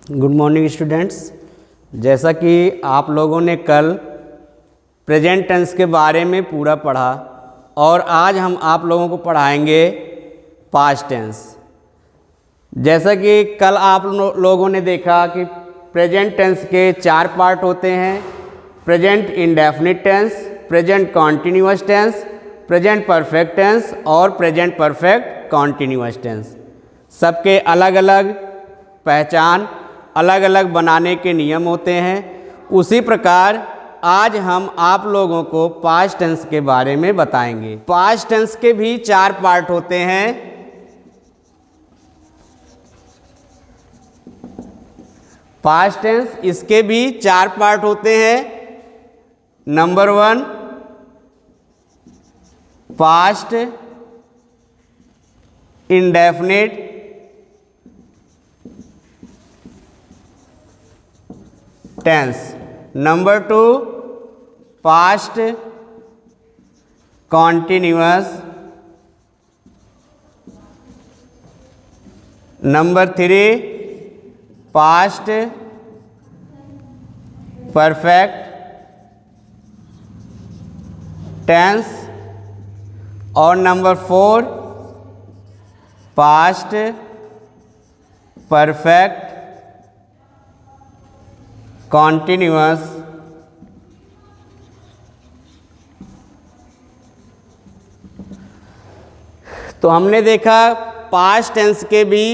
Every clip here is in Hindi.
Good morning students. जैसा कि आप लोगों ने कल प्रेजेंट टेंस के बारे में पूरा पढ़ा और आज हम आप लोगों को पढ़ाएंगे पास्ट टेंस। जैसा कि कल आप लोगों ने देखा कि प्रेजेंट टेंस के 4 पार्ट होते हैं: present indefinite tense, present continuous tense, present perfect tense और प्रेजेंट परफेक्ट कॉन्टिन्यूअस टेंस। सबके अलग अलग पहचान, अलग अलग बनाने के नियम होते हैं। उसी प्रकार आज हम आप लोगों को पास्ट टेंस के बारे में बताएंगे। पास्ट टेंस के भी 4 पार्ट होते हैं। पास्ट टेंस इसके भी 4 पार्ट होते हैं। Number 1 past indefinite tense, number 2 past continuous, number 3 past perfect tense और नंबर 4 पास्ट परफेक्ट कॉन्टिन्यूअस। तो हमने देखा पास्ट टेंस के भी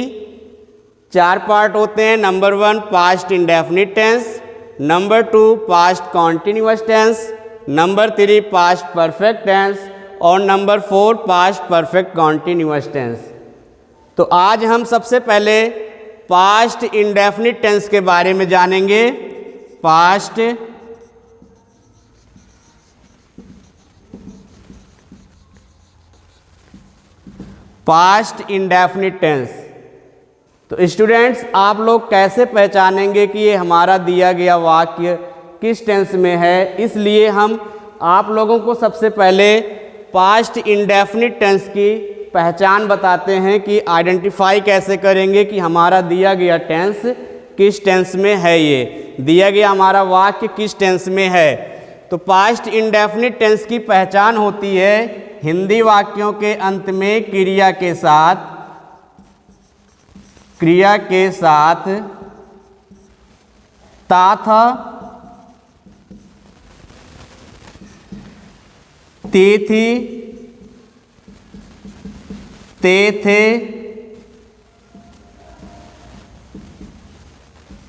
4 पार्ट होते हैं। Number 1 past indefinite tense, number 2 past continuous tense, number 3 past perfect tense और number 4 past perfect continuous tense. तो आज हम सबसे पहले पास्ट इंडेफिनिट टेंस के बारे में जानेंगे। Past indefinite tense. तो स्टूडेंट्स, आप लोग कैसे पहचानेंगे कि ये हमारा दिया गया वाक्य किस टेंस में है? इसलिए हम आप लोगों को सबसे पहले पास्ट इंडेफिनिट टेंस की पहचान बताते हैं कि आइडेंटिफाई कैसे करेंगे कि हमारा दिया गया टेंस किस टेंस में है, ये दिया गया हमारा वाक्य किस टेंस में है। तो पास्ट इंडेफिनिट टेंस की पहचान होती है हिंदी वाक्यों के अंत में क्रिया के साथ ता था, ती थी, ते थे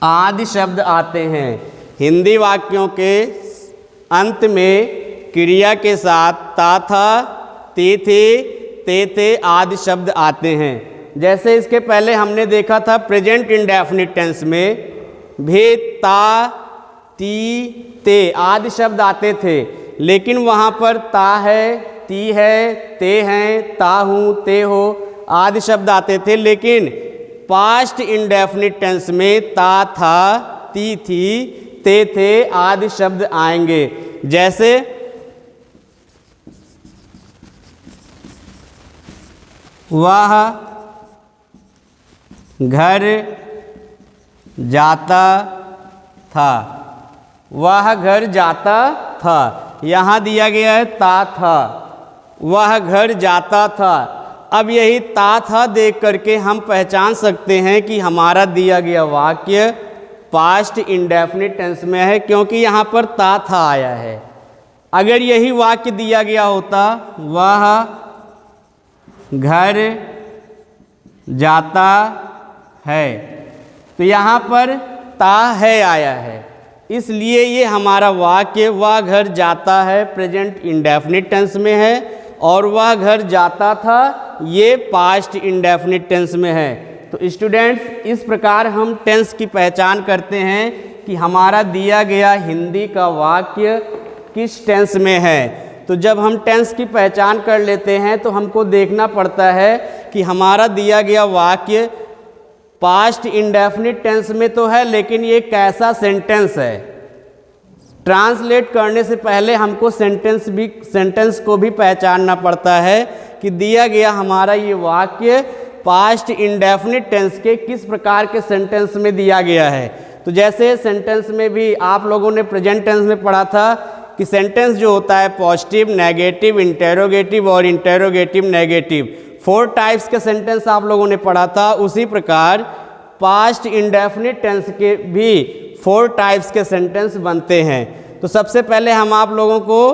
आदि शब्द आते हैं। हिंदी वाक्यों के अंत में क्रिया के साथ ता था, ती थी, ते थे आदि शब्द आते हैं। जैसे इसके पहले हमने देखा था प्रेजेंट इंडेफिनिट टेंस में भी ता, ती, ते आदि शब्द आते थे, लेकिन वहाँ पर ता है, ती है, ते हैं, ता हूँ, ते हो आदि शब्द आते थे। लेकिन पास्ट इंडेफिनिट टेंस में ता था, ती थी, ते थे आदि शब्द आएंगे। जैसे वह घर जाता था, वह घर जाता था, यहाँ दिया गया है ता था, वह घर जाता था। अब यही ता था देख करके हम पहचान सकते हैं कि हमारा दिया गया वाक्य पास्ट इंडेफिनिट टेंस में है, क्योंकि यहाँ पर ता था आया है। अगर यही वाक्य दिया गया होता वह घर जाता है, तो यहाँ पर ता है आया है, इसलिए ये हमारा वाक्य वह घर जाता है प्रेजेंट इंडेफिनिट टेंस में है और वह घर जाता था ये पास्ट इंडेफिनिट टेंस में है। तो स्टूडेंट्स, इस प्रकार हम टेंस की पहचान करते हैं कि हमारा दिया गया हिंदी का वाक्य किस टेंस में है। तो जब हम टेंस की पहचान कर लेते हैं तो हमको देखना पड़ता है कि हमारा दिया गया वाक्य पास्ट इंडेफिनिट टेंस में तो है, लेकिन ये कैसा सेंटेंस है। ट्रांसलेट करने से पहले हमको सेंटेंस को भी पहचानना पड़ता है कि दिया गया हमारा ये वाक्य पास्ट इंडेफिनिट टेंस के किस प्रकार के सेंटेंस में दिया गया है। तो जैसे सेंटेंस में भी आप लोगों ने प्रेजेंट टेंस में पढ़ा था कि सेंटेंस जो होता है पॉजिटिव, नेगेटिव, इंटेरोगेटिव और इंटेरोगेटिव नेगेटिव, 4 टाइप्स के सेंटेंस आप लोगों ने पढ़ा था। उसी प्रकार पास्ट इंडेफिनिट टेंस के भी 4 टाइप्स के सेंटेंस बनते हैं। तो सबसे पहले हम आप लोगों को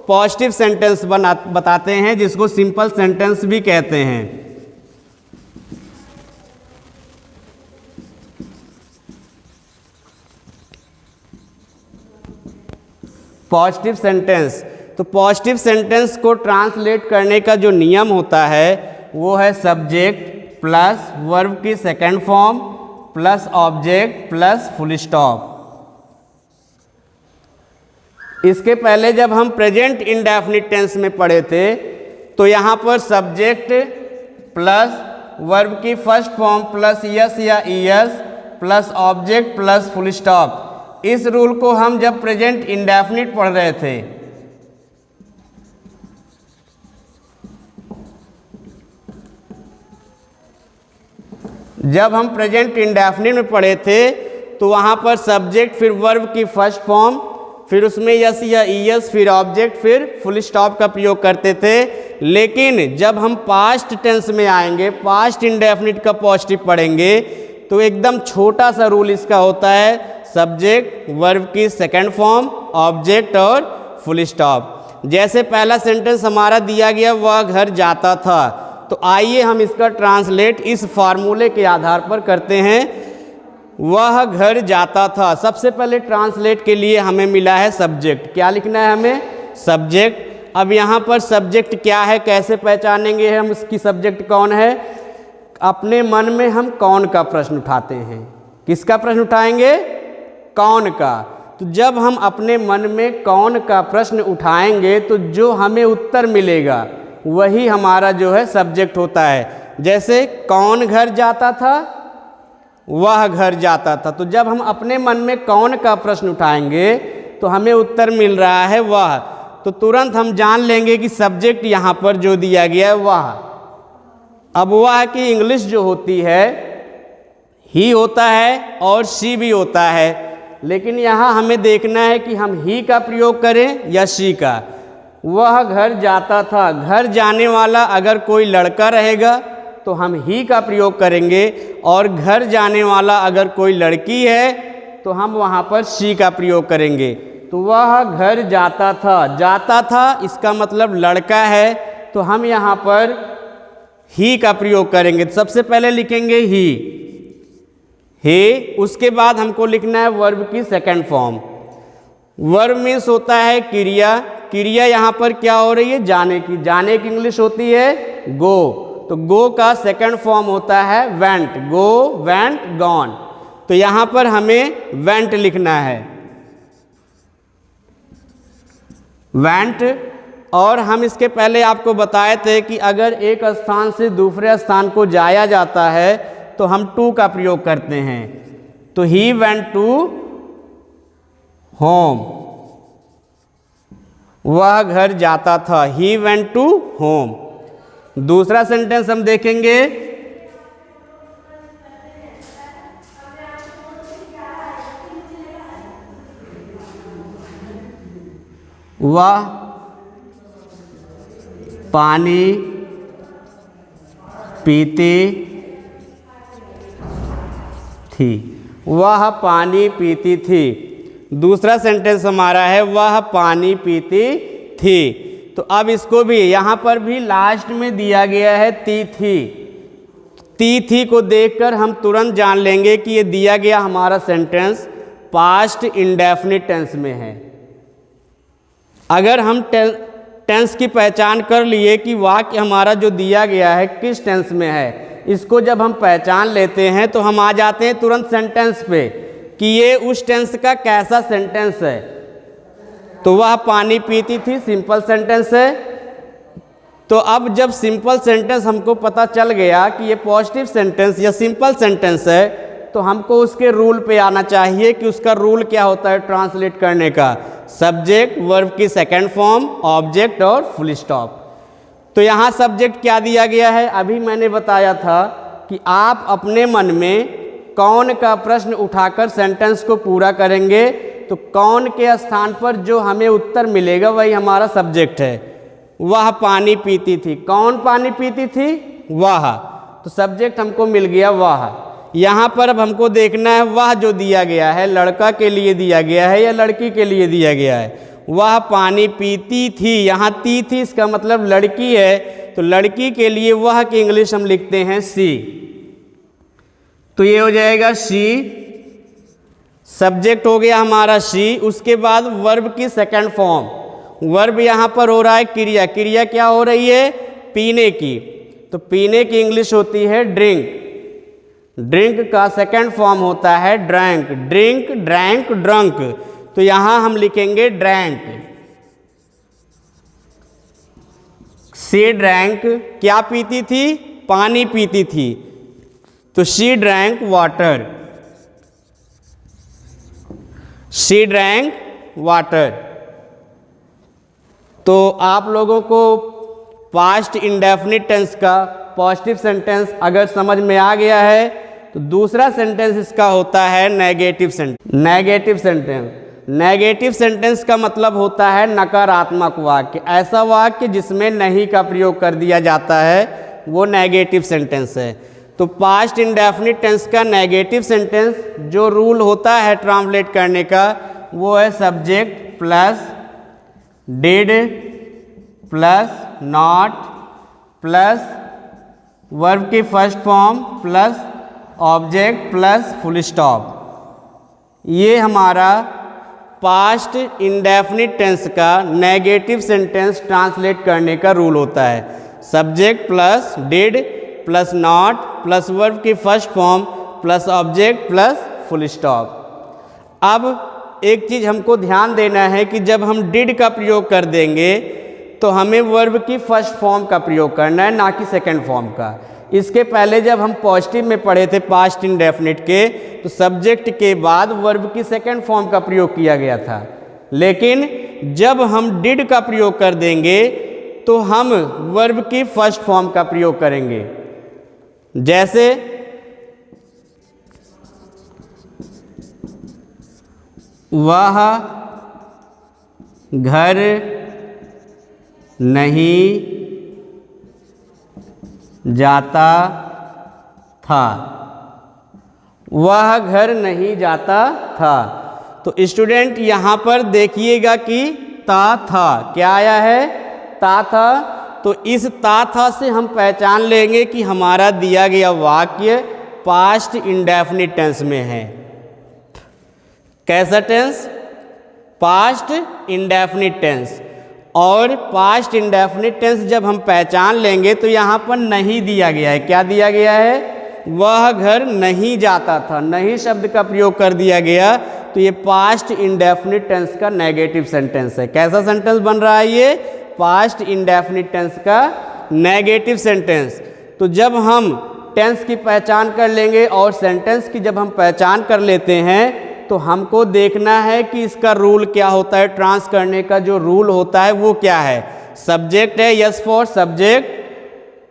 पॉजिटिव सेंटेंस बताते हैं, जिसको सिंपल सेंटेंस भी कहते हैं। पॉजिटिव सेंटेंस, तो पॉजिटिव सेंटेंस को ट्रांसलेट करने का जो नियम होता है वो है सब्जेक्ट प्लस वर्ब की second form plus object plus full stop. इसके पहले जब हम प्रेजेंट इंडेफिनिट टेंस में पढ़े थे तो यहाँ पर सब्जेक्ट प्लस वर्ब की फर्स्ट फॉर्म प्लस यस या ES plus object plus full stop, इस रूल को हम जब प्रेजेंट इंडेफिनिट पढ़ रहे थे जब हम प्रेजेंट इंडेफिनिट में पढ़े थे तो वहाँ पर सब्जेक्ट फिर वर्ब की फर्स्ट फॉर्म फिर उसमें यस या ईएस फिर ऑब्जेक्ट फिर फुल स्टॉप का प्रयोग करते थे। लेकिन जब हम पास्ट टेंस में आएंगे, पास्ट इंडेफिनिट का पॉजिटिव पढ़ेंगे, तो एकदम छोटा सा रूल इसका होता है सब्जेक्ट वर्ब की सेकंड फॉर्म ऑब्जेक्ट और फुल स्टॉप। जैसे पहला सेंटेंस हमारा दिया गया वह घर जाता था, तो आइए हम इसका ट्रांसलेट इस फार्मूले के आधार पर करते हैं। वह घर जाता था, सबसे पहले ट्रांसलेट के लिए हमें मिला है सब्जेक्ट। क्या लिखना है हमें? सब्जेक्ट। अब यहाँ पर सब्जेक्ट क्या है, कैसे पहचानेंगे हम इसकी सब्जेक्ट कौन है? अपने मन में हम कौन का प्रश्न उठाते हैं। किसका प्रश्न उठाएंगे? कौन का। तो जब हम अपने मन में कौन का प्रश्न उठाएंगे तो जो हमें उत्तर मिलेगा वही हमारा जो है सब्जेक्ट होता है। जैसे कौन घर जाता था, वह घर जाता था। तो जब हम अपने मन में कौन का प्रश्न उठाएंगे तो हमें उत्तर मिल रहा है वह, तो तुरंत हम जान लेंगे कि सब्जेक्ट यहाँ पर जो दिया गया है वह। अब वह की इंग्लिश जो होती है ही होता है और शी भी होता है, लेकिन यहाँ हमें देखना है कि हम ही का प्रयोग करें या शी का। वह घर जाता था, घर जाने वाला अगर कोई लड़का रहेगा तो हम ही का प्रयोग करेंगे, और घर जाने वाला अगर कोई लड़की है तो हम वहाँ पर शी का प्रयोग करेंगे। तो वह घर जाता था इसका मतलब लड़का है, तो हम यहाँ पर ही का प्रयोग करेंगे। सबसे पहले लिखेंगे ही, उसके बाद हमको लिखना है वर्ब की सेकंड फॉर्म। वर्ब मीन्स होता है क्रिया, क्रिया यहाँ पर क्या हो रही है? जाने की। जाने की इंग्लिश होती है गो, तो गो का सेकंड फॉर्म होता है वेंट। गो, वेंट, गॉन। तो यहाँ पर हमें वेंट लिखना है, वेंट। और हम इसके पहले आपको बताए थे कि अगर एक स्थान से दूसरे स्थान को जाया जाता है तो हम टू का प्रयोग करते हैं। तो ही वेंट टू होम, वह घर जाता था। He went to home. दूसरा सेंटेंस हम देखेंगे, वह पानी पीती थी, वह पानी पीती थी। दूसरा सेंटेंस हमारा है वह पानी पीती थी। तो अब इसको भी यहाँ पर भी लास्ट में दिया गया है ती थी को देखकर हम तुरंत जान लेंगे कि ये दिया गया हमारा सेंटेंस पास्ट इंडेफिनिट टेंस में है। अगर हम टेंस की पहचान कर लिए कि वाक्य हमारा जो दिया गया है किस टेंस में है, इसको जब हम पहचान लेते हैं तो हम आ जाते हैं तुरंत सेंटेंस पे कि ये उस टेंस का कैसा सेंटेंस है। तो वह पानी पीती थी, सिंपल सेंटेंस है। तो अब जब सिंपल सेंटेंस हमको पता चल गया कि ये पॉजिटिव सेंटेंस या सिंपल सेंटेंस है, तो हमको उसके रूल पे आना चाहिए कि उसका रूल क्या होता है ट्रांसलेट करने का। सब्जेक्ट वर्ब की सेकंड फॉर्म ऑब्जेक्ट और फुल स्टॉप। तो यहाँ सब्जेक्ट क्या दिया गया है, अभी मैंने बताया था कि आप अपने मन में कौन का प्रश्न उठाकर सेंटेंस को पूरा करेंगे, तो कौन के स्थान पर जो हमें उत्तर मिलेगा वही हमारा सब्जेक्ट है। वह पानी पीती थी, कौन पानी पीती थी, वह, तो सब्जेक्ट हमको मिल गया वह। यहाँ पर अब हमको देखना है वह जो दिया गया है लड़का के लिए दिया गया है या लड़की के लिए दिया गया है। वह पानी पीती थी, यहाँ थी इसका मतलब लड़की है, तो लड़की के लिए वह की इंग्लिश हम लिखते हैं सी, तो ये हो जाएगा शी, सब्जेक्ट हो गया हमारा शी। उसके बाद वर्ब की सेकंड फॉर्म, वर्ब यहाँ पर हो रहा है क्रिया, क्रिया क्या हो रही है, पीने की, तो पीने की इंग्लिश होती है ड्रिंक, ड्रिंक का सेकंड फॉर्म होता है ड्रैंक, ड्रिंक, ड्रैंक, ड्रंक, तो यहां हम लिखेंगे ड्रैंक। शी ड्रैंक, क्या पीती थी, पानी पीती थी, तो she drank water, she drank water. तो आप लोगों को पास्ट इंडेफिनिट टेंस का पॉजिटिव सेंटेंस अगर समझ में आ गया है, तो दूसरा सेंटेंस इसका होता है negative sentence. Negative sentence, negative sentence का मतलब होता है नकारात्मक वाक्य, ऐसा वाक्य जिसमें नहीं का प्रयोग कर दिया जाता है, वो नेगेटिव सेंटेंस है। तो पास्ट इंडेफिनिट टेंस का नेगेटिव सेंटेंस जो रूल होता है ट्रांसलेट करने का, वो है subject plus did plus not plus verb की first form plus object plus full stop. ये हमारा पास्ट इंडेफिनिट टेंस का नेगेटिव सेंटेंस ट्रांसलेट करने का रूल होता है। Subject plus did plus not plus verb की first form plus object plus full stop. अब एक चीज़ हमको ध्यान देना है कि जब हम डिड का प्रयोग कर देंगे तो हमें वर्ब की फर्स्ट फॉर्म का प्रयोग करना है, ना कि सेकंड फॉर्म का। इसके पहले जब हम पॉजिटिव में पढ़े थे पास्ट इंडेफिनिट के, तो सब्जेक्ट के बाद वर्ब की सेकंड फॉर्म का प्रयोग किया गया था, लेकिन जब हम डिड का प्रयोग कर देंगे तो हम वर्ब की फर्स्ट फॉर्म का प्रयोग करेंगे। जैसे वह घर नहीं जाता था, वह घर नहीं जाता था। तो स्टूडेंट यहाँ पर देखिएगा कि ता था, क्या आया है, ता था। तो इस ता था से हम पहचान लेंगे कि हमारा दिया गया वाक्य पास्ट इंडेफिनिट टेंस में है। कैसा टेंस, पास्ट इंडेफिनिट टेंस। और पास्ट इंडेफिनिट टेंस जब हम पहचान लेंगे तो यहाँ पर नहीं दिया गया है, क्या दिया गया है, वह घर नहीं जाता था, नहीं शब्द का प्रयोग कर दिया गया, तो ये पास्ट इंडेफिनिट टेंस का नेगेटिव सेंटेंस है। कैसा सेंटेंस बन रहा है ये, पास्ट इंडेफिनिट टेंस का नेगेटिव सेंटेंस। तो जब हम टेंस की पहचान कर लेंगे और सेंटेंस की जब हम पहचान कर लेते हैं, तो हमको देखना है कि इसका रूल क्या होता है, ट्रांस करने का जो रूल होता है वो क्या है। सब्जेक्ट है, यस फॉर सब्जेक्ट,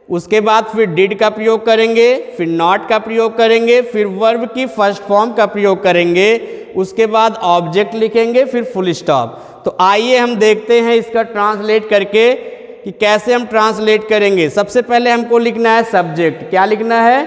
उसके बाद फिर डिड का प्रयोग करेंगे, फिर नॉट का प्रयोग करेंगे, फिर वर्ब की फर्स्ट फॉर्म का प्रयोग करेंगे, उसके बाद ऑब्जेक्ट लिखेंगे, फिर फुल स्टॉप। तो आइए हम देखते हैं इसका ट्रांसलेट करके कि कैसे हम ट्रांसलेट करेंगे। सबसे पहले हमको लिखना है सब्जेक्ट, क्या लिखना है,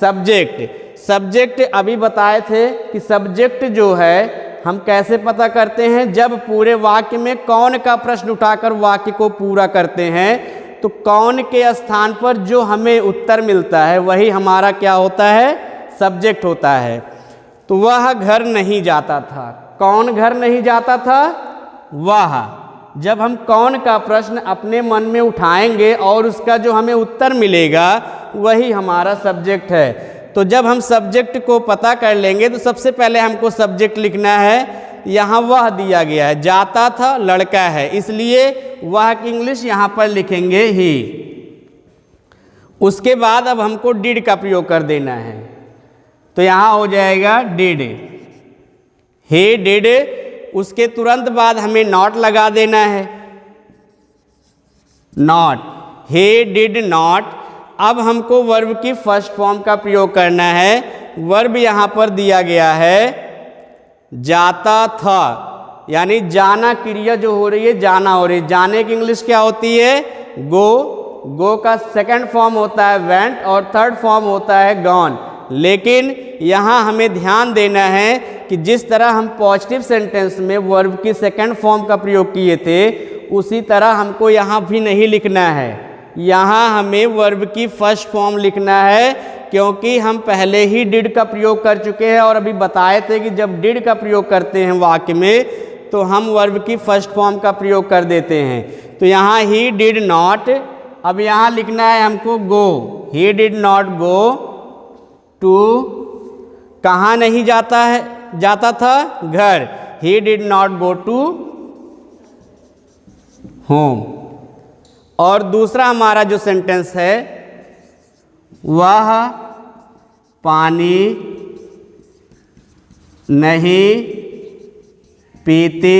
सब्जेक्ट। सब्जेक्ट अभी बताए थे कि सब्जेक्ट जो है हम कैसे पता करते हैं, जब पूरे वाक्य में कौन का प्रश्न उठाकर वाक्य को पूरा करते हैं, तो कौन के स्थान पर जो हमें उत्तर मिलता है वही हमारा क्या होता है, सब्जेक्ट होता है। तो वह घर नहीं जाता था, कौन घर नहीं जाता था, वह। जब हम कौन का प्रश्न अपने मन में उठाएंगे और उसका जो हमें उत्तर मिलेगा वही हमारा सब्जेक्ट है। तो जब हम सब्जेक्ट को पता कर लेंगे तो सबसे पहले हमको सब्जेक्ट लिखना है। यहाँ वह दिया गया है, जाता था लड़का है, इसलिए वह की इंग्लिश यहाँ पर लिखेंगे ही। उसके बाद अब हमको डिड का प्रयोग कर देना है, तो यहाँ हो जाएगा डिड, ही डिड। उसके तुरंत बाद हमें नॉट लगा देना है, नॉट, he did not। अब हमको वर्ब की फर्स्ट फॉर्म का प्रयोग करना है। वर्ब यहाँ पर दिया गया है जाता था, यानी जाना क्रिया जो हो रही है जाना हो रही है। जाने की इंग्लिश क्या होती है? गो। गो का सेकंड फॉर्म होता है वेंट और थर्ड फॉर्म होता है गॉन। लेकिन यहाँ हमें ध्यान देना है कि जिस तरह हम पॉजिटिव सेंटेंस में वर्ब की सेकंड फॉर्म का प्रयोग किए थे उसी तरह हमको यहाँ भी नहीं लिखना है। यहाँ हमें वर्ब की फर्स्ट फॉर्म लिखना है, क्योंकि हम पहले ही डिड का प्रयोग कर चुके हैं और अभी बताए थे कि जब डिड का प्रयोग करते हैं वाक्य में तो हम वर्ब की फर्स्ट फॉर्म का प्रयोग कर देते हैं। तो यहाँ ही डिड नॉट, अब यहाँ लिखना है हमको go. He did not go to, कहाँ नहीं जाता था? घर। He did not go to home. और दूसरा हमारा जो सेंटेंस है वह पानी नहीं पीती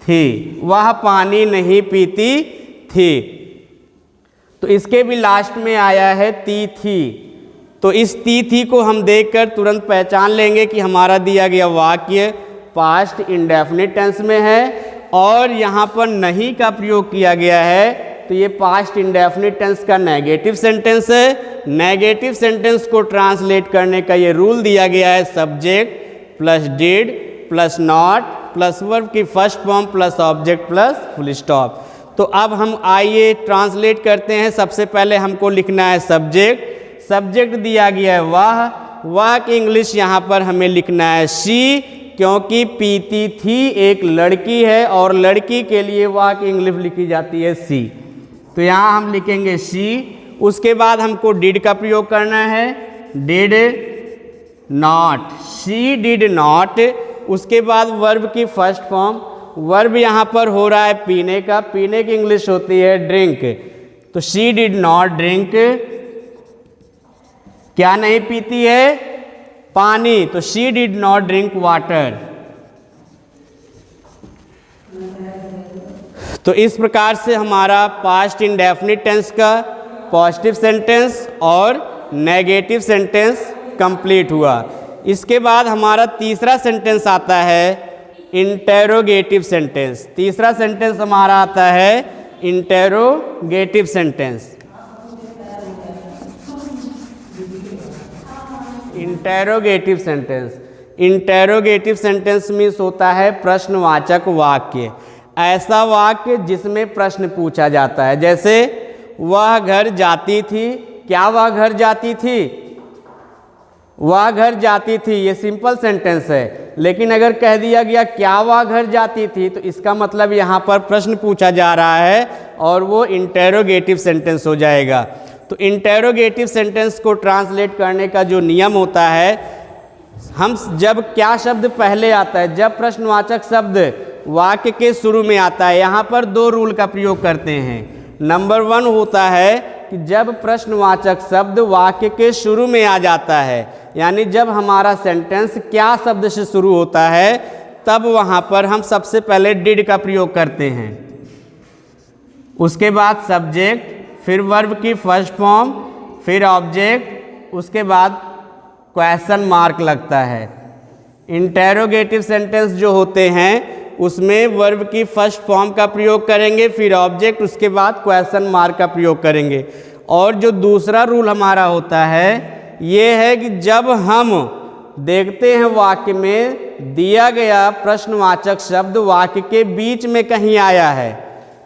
थी। वह पानी नहीं पीती थी। तो इसके भी लास्ट में आया है ती थी। तो इस ती थी को हम देखकर तुरंत पहचान लेंगे कि हमारा दिया गया वाक्य पास्ट इंडेफिनिट टेंस में है और यहाँ पर नहीं का प्रयोग किया गया है। तो ये पास्ट इंडेफिनिट टेंस का नेगेटिव सेंटेंस है। नेगेटिव सेंटेंस को ट्रांसलेट करने का ये रूल दिया गया है subject plus did plus not plus verb की first form plus object plus full stop. तो अब हम आइए ट्रांसलेट करते हैं। सबसे पहले हमको लिखना है सब्जेक्ट। सब्जेक्ट दिया गया है वह की इंग्लिश यहाँ पर हमें लिखना है शी, क्योंकि पीती थी एक लड़की है और लड़की के लिए वह की इंग्लिश लिखी जाती है सी। तो यहाँ हम लिखेंगे शी। उसके बाद हमको डिड का प्रयोग करना है। Did not, she did not. उसके बाद वर्ब की फर्स्ट फॉर्म। वर्ब यहाँ पर हो रहा है पीने का। पीने की इंग्लिश होती है ड्रिंक। तो शी डिड नॉट ड्रिंक, क्या नहीं पीती है? पानी। तो she did not drink water. तो इस प्रकार से हमारा पास्ट इंडेफिनिट टेंस का पॉजिटिव सेंटेंस और नेगेटिव सेंटेंस कंप्लीट हुआ। इसके बाद हमारा तीसरा सेंटेंस आता है इंटेरोगेटिव सेंटेंस। तीसरा सेंटेंस हमारा आता है interrogative sentence. Interrogative sentence, interrogative sentence means होता है प्रश्नवाचक वाक्य। ऐसा वाक्य जिसमें प्रश्न पूछा जाता है। जैसे वह घर जाती थी, क्या वह घर जाती थी? वह घर जाती थी, ये सिंपल सेंटेंस है। लेकिन अगर कह दिया गया क्या वह घर जाती थी, तो इसका मतलब यहाँ पर प्रश्न पूछा जा रहा है और वो इंटेरोगेटिव सेंटेंस हो जाएगा। तो इंटेरोगेटिव सेंटेंस को ट्रांसलेट करने का जो नियम होता है, हम जब क्या शब्द पहले आता है, जब प्रश्नवाचक शब्द वाक्य के शुरू में आता है, यहाँ पर दो रूल का प्रयोग करते हैं। नंबर 1 होता है कि जब प्रश्नवाचक शब्द वाक्य के शुरू में आ जाता है, यानी जब हमारा सेंटेंस क्या शब्द से शुरू होता है, तब वहाँ पर हम सबसे पहले डिड का प्रयोग करते हैं। उसके बाद सब्जेक्ट, फिर वर्ब की फर्स्ट फॉर्म, फिर ऑब्जेक्ट, उसके बाद क्वेश्चन मार्क लगता है। इंटेरोगेटिव सेंटेंस जो होते हैं उसमें वर्ब की फर्स्ट फॉर्म का प्रयोग करेंगे, फिर ऑब्जेक्ट, उसके बाद क्वेश्चन मार्क का प्रयोग करेंगे। और जो दूसरा रूल हमारा होता है ये है कि जब हम देखते हैं वाक्य में दिया गया प्रश्नवाचक शब्द वाक्य के बीच में कहीं आया है,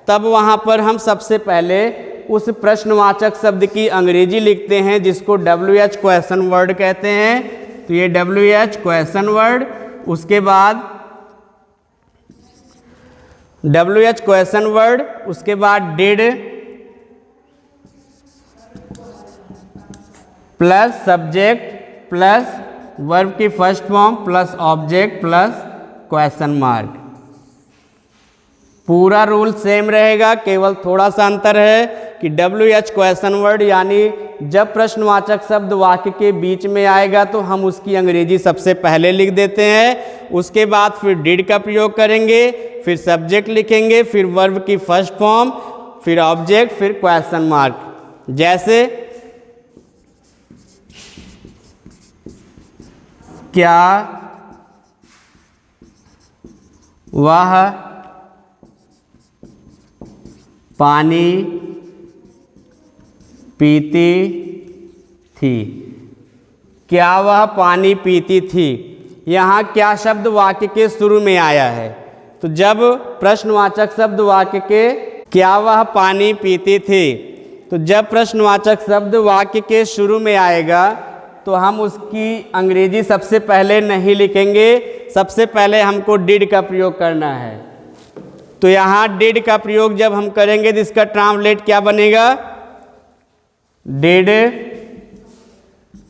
तब वहाँ पर हम सबसे पहले उस प्रश्नवाचक शब्द की अंग्रेजी लिखते हैं, जिसको WH क्वेश्चन वर्ड कहते हैं। तो ये WH क्वेश्चन वर्ड, उसके बाद WH क्वेश्चन वर्ड, उसके बाद did plus subject plus verb की first form plus object plus question mark. पूरा रूल सेम रहेगा, केवल थोड़ा सा अंतर है कि WH क्वेश्चन वर्ड यानी जब प्रश्नवाचक शब्द वाक्य के बीच में आएगा तो हम उसकी अंग्रेजी सबसे पहले लिख देते हैं। उसके बाद फिर डिड का प्रयोग करेंगे, फिर सब्जेक्ट लिखेंगे, फिर वर्ब की फर्स्ट फॉर्म, फिर ऑब्जेक्ट, फिर क्वेश्चन मार्क। जैसे क्या वह पानी पीती थी? क्या वह पानी पीती थी? यहाँ क्या शब्द वाक्य के शुरू में आया है? तो जब प्रश्नवाचक शब्द वाक्य के क्या वह पानी पीती थी, तो जब प्रश्नवाचक शब्द वाक्य के शुरू में आएगा तो हम उसकी अंग्रेजी सबसे पहले नहीं लिखेंगे, सबसे पहले हमको डिड का प्रयोग करना है। तो यहाँ डिड का प्रयोग जब हम करेंगे तो इसका ट्रांसलेट क्या बनेगा? डिड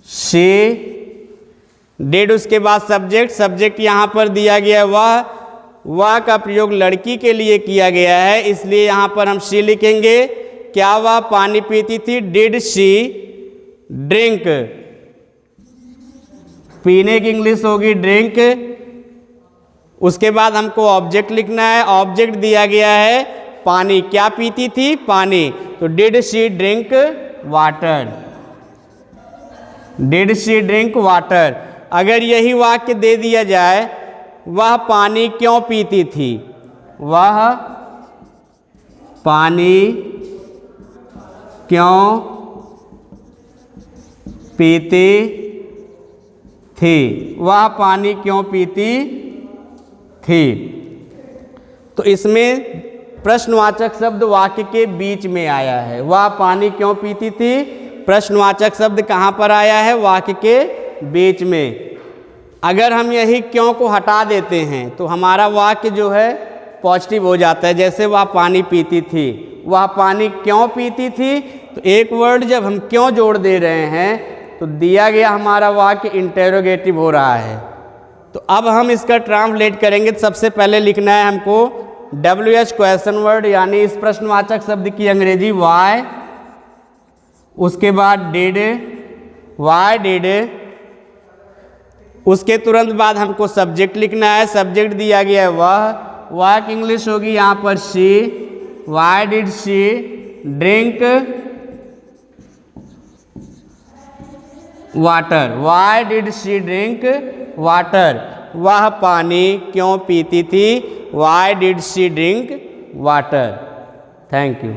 शी, डिड उसके बाद सब्जेक्ट, सब्जेक्ट यहाँ पर दिया गया है वह का प्रयोग लड़की के लिए किया गया है, इसलिए यहाँ पर हम शी लिखेंगे। क्या वह पानी पीती थी? डिड शी ड्रिंक, पीने की इंग्लिश होगी ड्रिंक। उसके बाद हमको ऑब्जेक्ट लिखना है, ऑब्जेक्ट दिया गया है पानी, क्या पीती थी? पानी। तो did she drink water, did she drink water. अगर यही वाक्य दे दिया जाए वह पानी क्यों पीती थी? वह पानी क्यों पीती थी? वह पानी क्यों पीती थी? तो इसमें प्रश्नवाचक शब्द वाक्य के बीच में आया है। वह पानी क्यों पीती थी, प्रश्नवाचक शब्द कहाँ पर आया है? वाक्य के बीच में। अगर हम यही क्यों को हटा देते हैं तो हमारा वाक्य जो है पॉजिटिव हो जाता है। जैसे वह पानी पीती थी, वह पानी क्यों पीती थी, तो एक वर्ड जब हम क्यों जोड़ दे रहे हैं तो दिया गया हमारा वाक्य इंटेरोगेटिव हो रहा है। तो अब हम इसका ट्रांसलेट करेंगे। तो सबसे पहले लिखना है हमको WH क्वेश्चन वर्ड, यानी इस प्रश्नवाचक शब्द की अंग्रेजी वाई, उसके बाद डिड, वाई डिड, उसके तुरंत बाद हमको सब्जेक्ट लिखना है, सब्जेक्ट दिया गया है वह की इंग्लिश होगी यहाँ पर she, why did she drink water, why did she drink water, वह पानी क्यों पीती थी? Why did she drink water. Thank you.